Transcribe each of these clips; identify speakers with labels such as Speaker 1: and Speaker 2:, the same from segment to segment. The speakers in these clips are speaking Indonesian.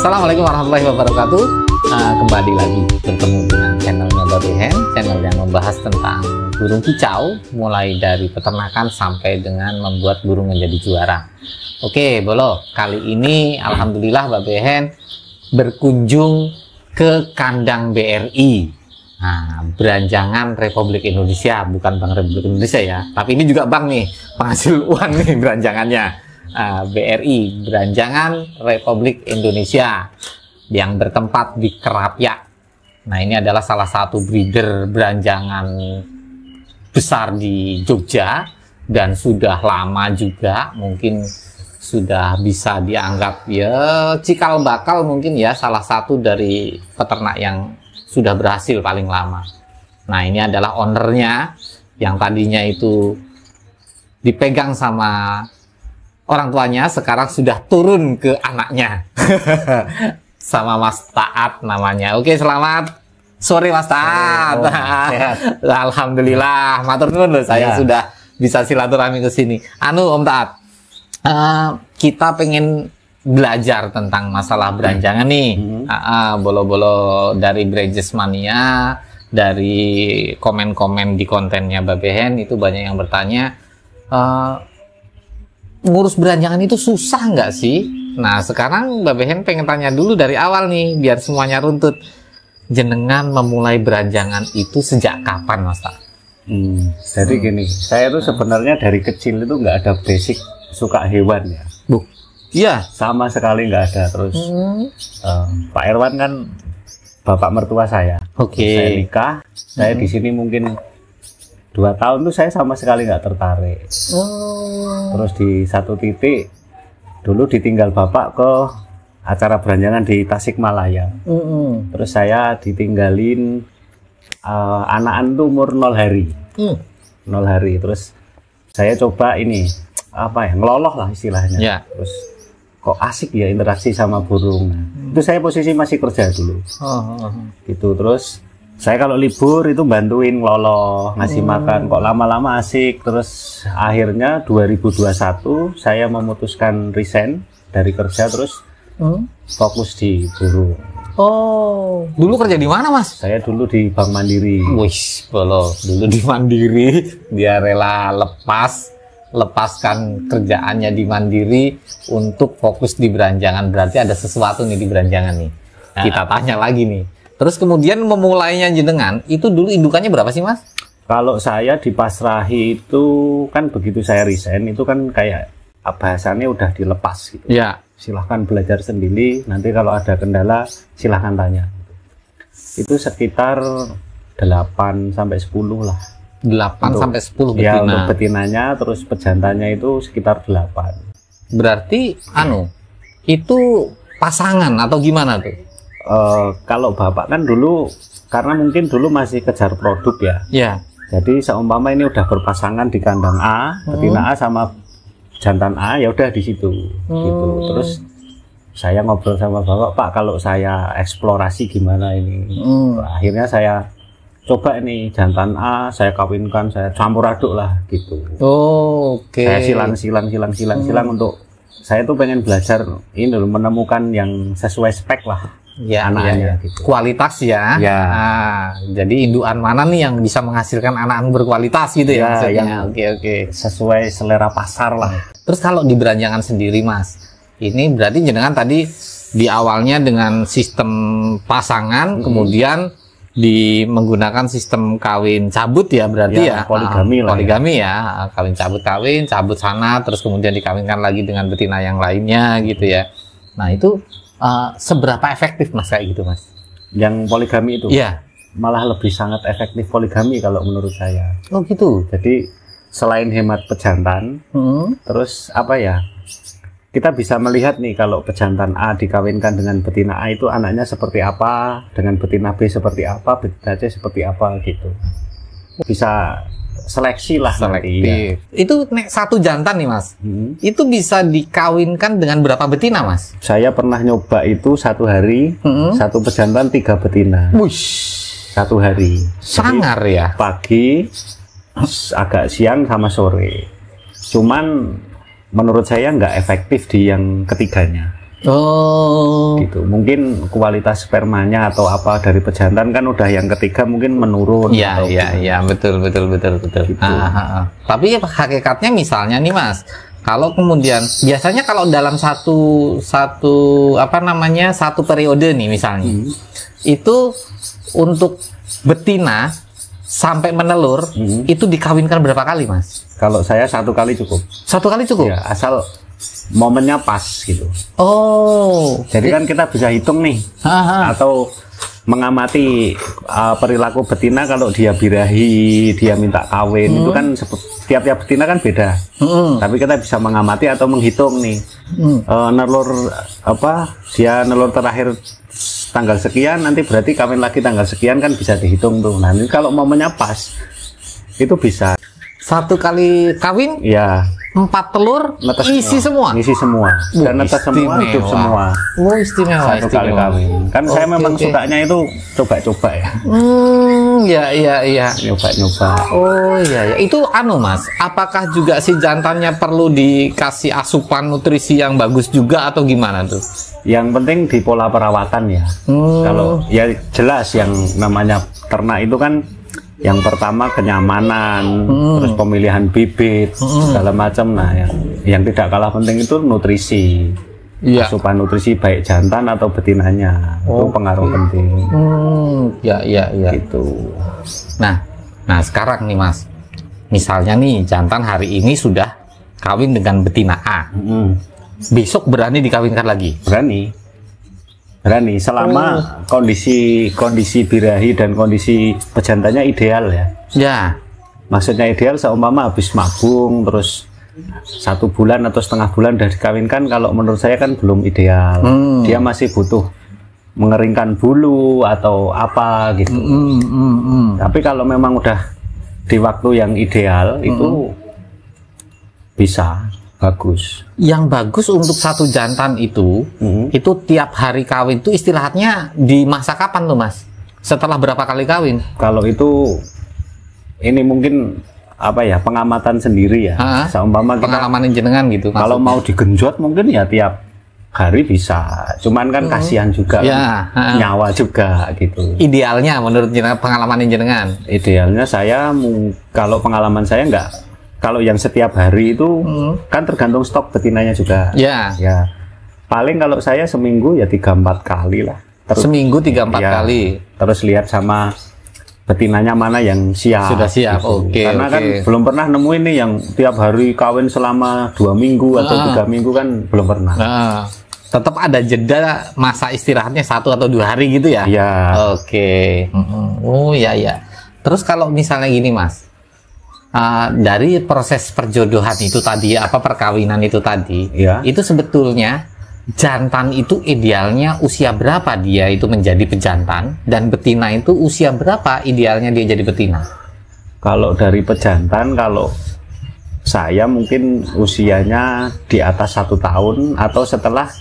Speaker 1: Assalamualaikum warahmatullahi wabarakatuh. Kembali lagi bertemu dengan channelnya Babe Hen, channel yang membahas tentang burung kicau, mulai dari peternakan sampai dengan membuat burung menjadi juara. Oke, Bolo, kali ini alhamdulillah Babe Hen berkunjung ke kandang BRI. Nah, Beranjangan Republik Indonesia, bukan Bank Republik Indonesia ya, tapi ini juga bank nih, penghasil uang nih beranjangannya. BRI, Beranjangan Republik Indonesia, yang bertempat di Kerapia. Nah, ini adalah salah satu breeder beranjangan besar di Jogja dan sudah lama juga, mungkin sudah bisa dianggap ya cikal bakal mungkin ya, salah satu dari peternak yang sudah berhasil paling lama. Nah, ini adalah ownernya yang tadinya itu dipegang sama orang tuanya, sekarang sudah turun ke anaknya. Sama Mas Taat namanya. Oke, selamat sore Mas Taat. Alhamdulillah, matur nuwun loh, saya sudah bisa silaturahmi ke sini. Om Taat, kita pengen belajar tentang masalah beranjangan nih. Bolo-bolo dari Brejes Mania, dari komen-komen di kontennya Babe Hen itu banyak yang bertanya, ngurus beranjangan itu susah nggak sih? Nah, sekarang Babe Hen pengen tanya dulu dari awal nih, biar semuanya runtut. Jenengan memulai beranjangan itu sejak kapan, Mas Tak?
Speaker 2: Jadi gini, saya tuh sebenarnya dari kecil itu nggak ada basic suka hewan ya.
Speaker 1: Iya,
Speaker 2: sama sekali nggak ada. Terus Pak Erwan kan bapak mertua saya. Saya nikah, saya di sini mungkin 2 tahun tuh saya sama sekali nggak tertarik. Terus di satu titik dulu ditinggal bapak ke acara beranjangan di Tasikmalaya. Terus saya ditinggalin anak-anak tuh umur 0 hari. 0 hari. Terus saya coba ini apa ya, ngeloloh lah istilahnya. Terus kok asik ya interaksi sama burung. Itu saya posisi masih kerja dulu. Gitu. Terus saya kalau libur itu bantuin ngeloloh, ngasih makan. Kok lama-lama asik. Terus akhirnya 2021 saya memutuskan resign dari kerja, terus fokus di burung.
Speaker 1: Dulu kerja di mana, Mas?
Speaker 2: Saya dulu di Bank Mandiri.
Speaker 1: Wih, Bolo, dulu di Mandiri, dia rela lepaskan kerjaannya di Mandiri untuk fokus di beranjangan. Berarti ada sesuatu nih di beranjangan nih. Kita tanya lagi nih. Terus kemudian memulainya jenengan, itu dulu indukannya berapa sih, Mas? Kalau
Speaker 2: saya di Pasrahi itu kan begitu saya resign, itu kan kayak bahasannya udah dilepas gitu. Ya. Silahkan belajar sendiri, nanti kalau ada kendala silahkan tanya. Itu sekitar 8 sampai 10 lah. 8 sampai 10 betina. Ya, untuk betinanya, terus pejantannya itu sekitar 8. Berarti itu pasangan atau gimana tuh? Kalau bapak kan dulu, karena mungkin dulu masih kejar produk ya. Ya. Jadi seumpama ini udah berpasangan di kandang A, betina A sama jantan A, ya udah di situ. Gitu. Terus saya ngobrol sama bapak, Pak, kalau saya eksplorasi gimana ini? Akhirnya saya coba ini jantan A, saya kawinkan, saya campur aduk lah gitu. Saya silang untuk saya tuh pengen belajar ini dulu, menemukan yang sesuai spek lah. Anaknya gitu. Kualitas ya. Jadi indukan mana nih yang bisa menghasilkan anak-anak berkualitas gitu ya? Sesuai selera pasar lah.
Speaker 1: Terus kalau di beranjangan sendiri, Mas, ini berarti jenengan tadi di awalnya dengan sistem pasangan, kemudian menggunakan sistem kawin cabut ya, berarti ya poligami lah. Poligami ya, kawin cabut sana, terus kemudian dikawinkan lagi dengan betina yang lainnya gitu ya. Nah, itu seberapa efektif, Mas, kayak gitu, Mas? Yang poligami itu? Iya. Malah lebih sangat efektif poligami kalau menurut saya. Oh gitu. Jadi selain hemat pejantan, terus apa ya? Kita bisa melihat nih kalau pejantan A dikawinkan dengan betina A itu anaknya seperti apa, dengan betina B seperti apa, betina C seperti apa gitu. Bisa seleksi lah. Selektif. Itu satu jantan nih, Mas. Itu bisa dikawinkan dengan berapa betina, Mas? Saya pernah nyoba itu 1 hari, 1 pejantan 3 betina. Wush. 1 hari. Sangar ya. Pagi, agak siang sama sore. Cuman menurut saya nggak efektif di yang ketiganya.
Speaker 2: Oh. Gitu. Mungkin kualitas spermanya atau apa dari pejantan kan udah yang ketiga mungkin menurun.
Speaker 1: Iya, iya, betul. Gitu. Tapi hakikatnya misalnya nih Mas, kalau kemudian biasanya kalau dalam satu periode nih misalnya, itu untuk betina sampai menelur itu dikawinkan berapa kali Mas?
Speaker 2: Kalau saya 1 kali cukup.
Speaker 1: 1 kali cukup?
Speaker 2: Ya, asal momennya pas gitu.
Speaker 1: Oh.
Speaker 2: Jadi kan kita bisa hitung nih, atau mengamati perilaku betina kalau dia birahi, dia minta kawin, itu kan tiap-tiap betina kan beda. Tapi kita bisa mengamati atau menghitung nih, nelur dia nelur terakhir tanggal sekian, nanti berarti kawin lagi tanggal sekian, kan bisa dihitung tuh. Nah, ini kalau momennya pas, itu bisa.
Speaker 1: 1 kali kawin?
Speaker 2: Ya.
Speaker 1: 4 telur, isi semua?
Speaker 2: Isi semua. Dan netes semua, hidup semua.
Speaker 1: Oh, istimewa.
Speaker 2: 1 kali kawin. Kan saya memang sukanya itu coba-coba ya.
Speaker 1: Iya.
Speaker 2: Nyoba-nyoba.
Speaker 1: Oh iya. Itu Mas, apakah juga si jantannya perlu dikasih asupan nutrisi yang bagus juga atau gimana tuh?
Speaker 2: Yang penting di pola perawatan ya. Kalau ya jelas yang namanya ternak itu kan yang pertama kenyamanan, terus pemilihan bibit, segala macam. Nah, yang tidak kalah penting itu nutrisi, asupan nutrisi baik jantan atau betinanya, itu pengaruh penting.
Speaker 1: Iya.
Speaker 2: Gitu.
Speaker 1: Nah sekarang nih Mas, misalnya nih jantan hari ini sudah kawin dengan betina A, besok berani dikawinkan lagi? Berani selama kondisi birahi dan kondisi pejantannya ideal ya. Ya. Maksudnya ideal seumpama habis mabung terus 1 bulan atau setengah bulan udah dikawinkan, kalau menurut saya kan belum ideal. Dia masih butuh mengeringkan bulu atau apa gitu. Tapi kalau memang udah di waktu yang ideal itu bisa. Bagus. Yang bagus untuk 1 jantan itu tiap hari kawin itu istilahnya di masa kapan tuh Mas? Setelah berapa kali kawin? Kalau itu ini mungkin pengamatan sendiri ya. Seumpama pengalaman jenengan gitu. Kalau mau digenjot mungkin ya tiap hari bisa. Cuman kan kasihan juga, nyawa juga gitu. Idealnya menurut jenengan, pengalaman jenengan? Idealnya saya kalau pengalaman saya enggak. Kalau yang setiap hari itu kan tergantung stok betinanya juga. Ya. Paling kalau saya seminggu ya 3-4 kali lah. Seminggu 3-4 kali. Terus lihat sama betinanya mana yang siap. Sudah siap. Gitu. Karena kan belum pernah nemuin nih yang tiap hari kawin selama 2 minggu atau 3 minggu kan belum pernah. Tetap ada jeda masa istirahatnya 1 atau 2 hari gitu ya. Iya. Oke. Oh iya. Terus kalau misalnya gini Mas. Dari proses perjodohan itu tadi, perkawinan itu tadi, itu sebetulnya jantan itu idealnya usia berapa dia itu menjadi pejantan, dan betina itu usia berapa idealnya dia jadi betina? Kalau dari pejantan, kalau saya mungkin usianya di atas 1 tahun atau setelah.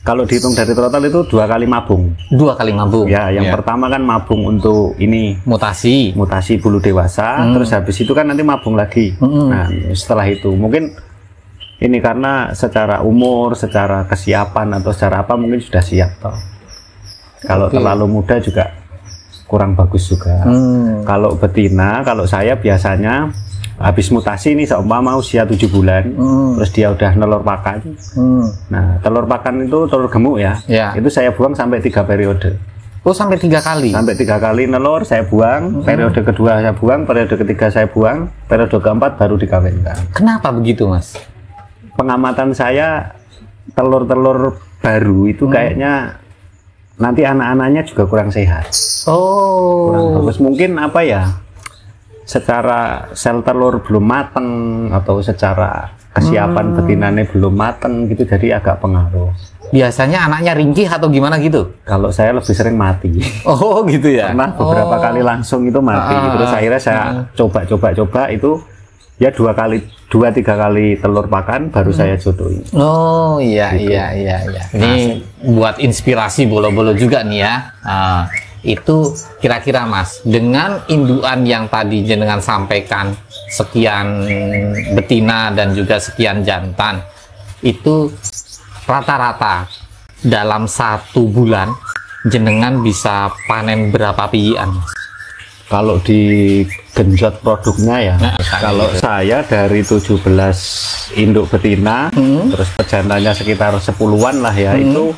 Speaker 1: Kalau dihitung dari total itu 2 kali mabung. 2 kali mabung. Ya, yang pertama kan mabung untuk ini mutasi bulu dewasa, terus habis itu kan nanti mabung lagi. Nah, setelah itu mungkin ini karena secara umur, secara kesiapan atau secara apa mungkin sudah siap toh. Kalau terlalu muda juga kurang bagus juga. Kalau betina, kalau saya biasanya habis mutasi ini seumpama usia 7 bulan, terus dia udah nelur pakan. Nah, telur pakan itu telur gemuk ya. Itu saya buang sampai 3 periode. Oh, sampai 3 kali? Sampai 3 kali nelur saya buang, periode kedua saya buang, periode ketiga saya buang, periode keempat baru dikawinkan. Kenapa begitu Mas? Pengamatan saya, telur-telur baru itu kayaknya nanti anak-anaknya juga kurang sehat. Kurang bagus. Mungkin secara sel telur belum mateng atau secara kesiapan betinanya belum mateng gitu, jadi agak pengaruh. Biasanya anaknya ringkih atau gimana gitu? Kalau saya lebih sering mati. Oh gitu ya? Pernah beberapa kali langsung itu mati. Terus akhirnya saya coba itu ya 2-3 kali telur pakan baru saya jodohin. Oh iya gitu. Iya. Ini buat inspirasi bolo-bolo juga nih ya. Itu kira-kira Mas, dengan induan yang tadi jenengan sampaikan, sekian betina dan juga sekian jantan, itu rata-rata dalam 1 bulan jenengan bisa panen berapa bijian?
Speaker 2: Kalau digenjot produknya ya, kalau saya dari 17 induk betina, terus pejantannya sekitar 10-an lah ya, itu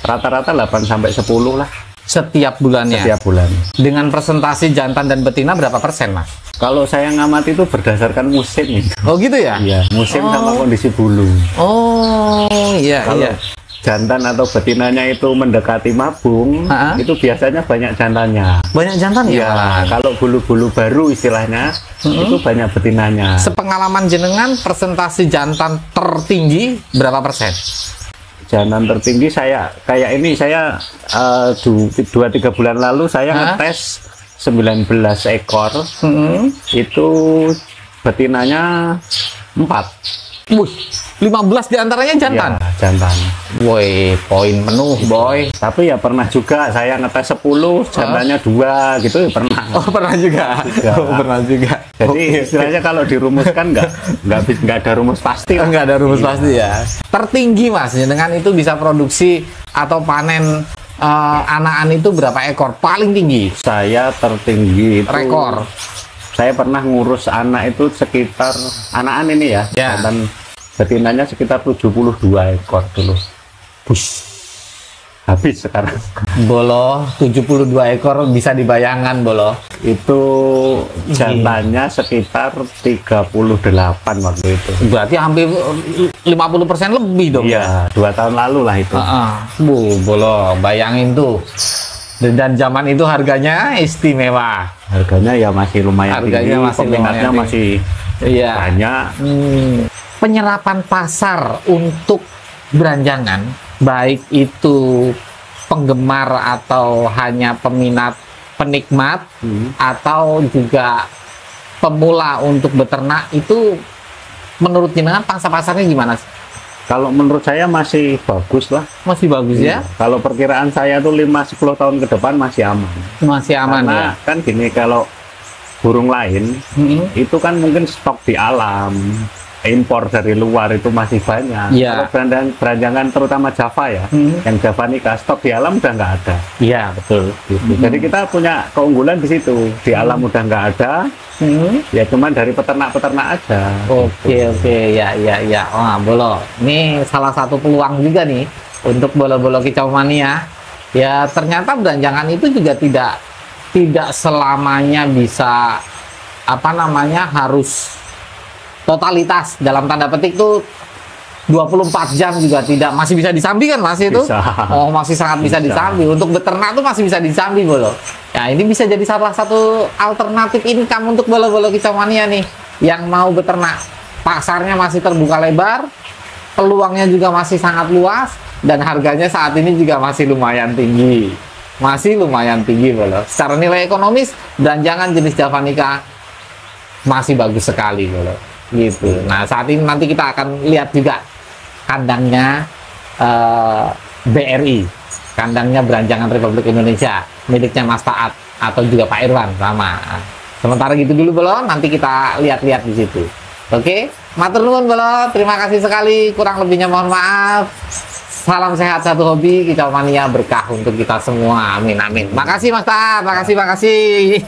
Speaker 2: rata-rata 8 sampai 10 lah.
Speaker 1: Setiap bulannya?
Speaker 2: Setiap bulan.
Speaker 1: Dengan presentasi jantan dan betina berapa persen, Mas?
Speaker 2: Kalau saya ngamati itu berdasarkan musim.
Speaker 1: Oh gitu ya?
Speaker 2: Iya, musim sama kondisi bulu.
Speaker 1: Oh iya,
Speaker 2: kalau jantan atau betinanya itu mendekati mabung, itu biasanya banyak jantannya.
Speaker 1: Banyak jantan ya?
Speaker 2: Kalau bulu-bulu baru istilahnya, itu banyak betinanya.
Speaker 1: Sepengalaman jenengan, presentasi jantan tertinggi berapa persen?
Speaker 2: Jantan tertinggi saya, kayak ini saya 2-3 bulan lalu saya ngetes 19 ekor, itu betinanya 4.
Speaker 1: Wih, 15 diantaranya jantan?
Speaker 2: Ya, jantan.
Speaker 1: Woi, poin penuh, boy.
Speaker 2: Tapi ya pernah juga saya ngetes 10, jantannya 2 gitu, ya pernah.
Speaker 1: Oh, pernah juga. Oh, pernah juga.
Speaker 2: Jadi istilahnya kalau dirumuskan nggak ada rumus pasti.
Speaker 1: Nggak ada rumus pasti ya. Tertinggi Mas, dengan itu bisa produksi atau panen anakan itu berapa ekor? Paling tinggi?
Speaker 2: Saya tertinggi itu.
Speaker 1: Rekor.
Speaker 2: Saya pernah ngurus anak itu sekitar anakan ini ya, dan betinanya sekitar 72 ekor dulu.
Speaker 1: Push.
Speaker 2: Habis sekarang.
Speaker 1: Bolo 72 ekor bisa dibayangkan, Bolo.
Speaker 2: Itu jantannya sekitar 38 waktu itu.
Speaker 1: Berarti hampir 50% lebih dong.
Speaker 2: Iya, 2 tahun lalu lah itu.
Speaker 1: Bolo, bayangin tuh. Dan zaman itu harganya istimewa.
Speaker 2: Harganya ya masih lumayan tinggi, peminatnya masih banyak.
Speaker 1: Penyerapan pasar untuk beranjangan, baik itu penggemar atau hanya penikmat, atau juga pemula untuk beternak, itu menurut jenengan pangsa pasarnya gimana sih?
Speaker 2: Kalau menurut saya masih bagus lah.
Speaker 1: Masih bagus ya?
Speaker 2: Kalau perkiraan saya tuh 5-10 tahun ke depan masih aman.
Speaker 1: Masih aman.
Speaker 2: Karena
Speaker 1: ya?
Speaker 2: Kan gini, kalau burung lain itu kan mungkin stok di alam, impor dari luar itu masih banyak. Kalau beranjangan terutama Java ya, yang Javanica, stok di alam udah nggak ada.
Speaker 1: Iya, betul.
Speaker 2: Gitu. Jadi kita punya keunggulan di situ. Di alam udah nggak ada. Ya cuman dari peternak-peternak aja.
Speaker 1: Oke, ya. Wah, Bolo, ini salah satu peluang juga nih untuk bolo-bolo kicau mania. Ya ternyata beranjangan itu juga tidak selamanya bisa harus totalitas, dalam tanda petik tuh 24 jam juga tidak, masih bisa disambi kan Mas itu?
Speaker 2: Bisa.
Speaker 1: Oh, masih sangat bisa disambi. Untuk beternak tuh masih bisa disambi, Bolo. Ya, ini bisa jadi salah satu alternatif income untuk bolo-bolo kicau mania nih yang mau beternak. Pasarnya masih terbuka lebar, peluangnya juga masih sangat luas, dan harganya saat ini juga masih lumayan tinggi. Masih lumayan tinggi, Bolo. Secara nilai ekonomis, beranjangan jenis Javanica masih bagus sekali, Bolo. Gitu. Nah, saat ini nanti kita akan lihat juga kandangnya BRI, kandangnya Beranjangan Republik Indonesia, miliknya Mas Taat atau juga Pak Irwan sama. Sementara gitu dulu, Bolo, nanti kita lihat-lihat di situ. Oke, matur nuwun, Bolo. Terima kasih sekali. Kurang lebihnya mohon maaf. Salam sehat, satu hobi, kicau mania berkah untuk kita semua. Amin, amin. Makasih Mas Taat, makasih.